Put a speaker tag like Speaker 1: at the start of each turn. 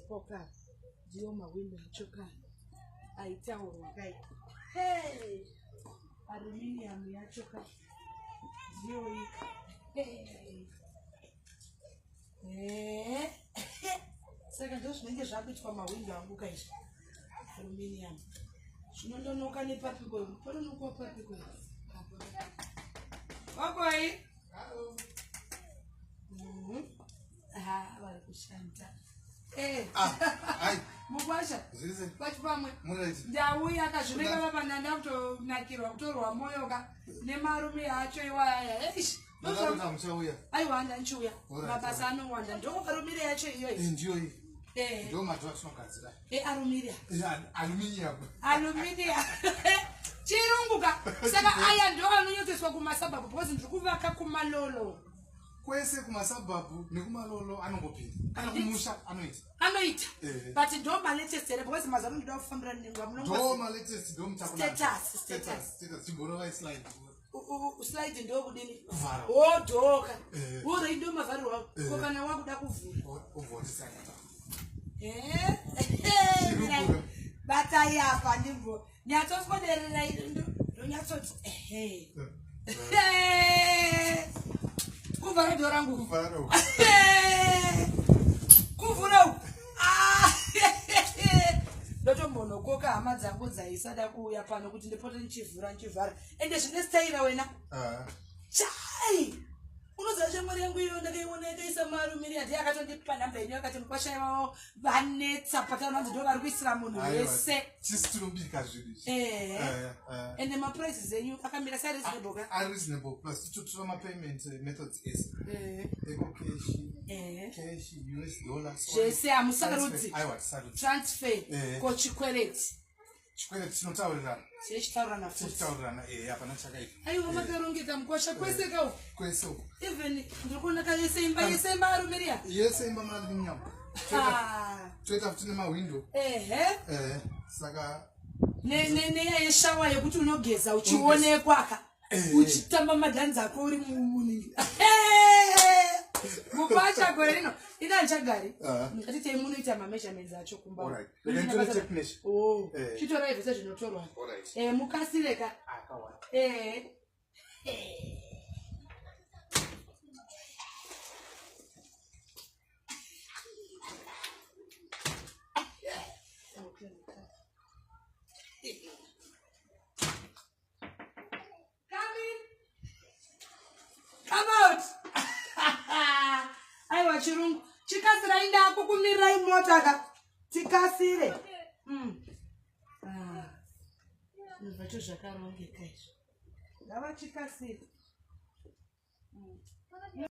Speaker 1: poka. Dio mawimbi mchoka. Aita urugai. Hey! Aluminium ya choka. Dio hii. Saka ndo zvinenge zvakuitwa mawindow angu kaizvo. Aluminium. Zvinondonoka nepapiko. Panonoka papiko. Wakoi? Vari kushanda.
Speaker 2: Hai.
Speaker 1: Mukwasha.
Speaker 2: Zizi.
Speaker 1: Pachipamwe.
Speaker 2: Muraiti.
Speaker 1: Ndauya akazvineka vapananda kutonakirwa kutorwa moyoka nemarume acho iwaya.
Speaker 2: Ndakatona muchauya.
Speaker 1: Aiwa ndanchiuya. Mabasa anowanda. Ndokarumire yacho iyoyi.
Speaker 2: Ndiyo iyi. Ndo madhoo atinogadzira.
Speaker 1: Arumirium.
Speaker 2: Aluminium.
Speaker 1: Aluminium. Chirunguka. Saka aya ndo anonyotseswa kumasabhabhu because ndiri kuvaka kumalolo.
Speaker 2: Kwese kumasabhabhu nekumalolo anongopinda. Kana kumusha anoita.
Speaker 1: Anoita. But ndo malatest here because mazano ndoda kufambira nengwa munongo.
Speaker 2: Ndo malatest ndo mutakuna.
Speaker 1: Status.
Speaker 2: Chigorova slide.
Speaker 1: Slide ndo kudini.
Speaker 2: Kuvhara.
Speaker 1: Doka. Uri ndo mavharirwa. Ko kana wakuda kuvhura.
Speaker 2: Uvhotisa.
Speaker 1: Bata yapa ndimbo. Nyatospoderera ndo nyatsoti. Kuvhara dorangu.
Speaker 2: Kuvhara.
Speaker 1: Kuvhura. Ndotombonokoka hama dzangu dzaisada kuuya pano kuti ndipote nchivhara. Ende zvine style wena. Chai. Unoziva shamwari yangu iyo ndakaiona ikaisa marumiri ati akatondipa namba yenyu akati mukwasha wavo vanetsa patano ndo vari kuisira munhu wese.
Speaker 2: Tisi tinobika zvinhu izvi.
Speaker 1: Ende maprices enyu akamira sei reasonable ka?
Speaker 2: Ari reasonable plus tichotora mapayment methods ese. Eko cash, US dollars.
Speaker 1: Zvese hamusarudzi.
Speaker 2: Aiwa tisarudzi.
Speaker 1: Transfer ko chikwereti.
Speaker 2: Chikwereti tinotaurirana.
Speaker 1: Tichitaurirana futi.
Speaker 2: Tichitaurirana hapana chakaipa.
Speaker 1: Aiwa makarongedza mukwasha kwese ka.
Speaker 2: Kwese.
Speaker 1: Even ndiri kuona ka yese imba arumiria.
Speaker 2: Yese imba marumirium. Toita futi nemawindo. Saka
Speaker 1: yeshawa yekuti unogeza uchionekwa aka uchitamba madhanza ako uri muningi mupacha gore rino ina nchagari ngati munoita measurements acho kumba chitora zvese zvinotorwa mukasire ka Come out! Aiwa chirungu. Chikasira inda kukumirira imota ka. Tikasire. Zvacho zvakarongeka izvo. Ngava chikasire.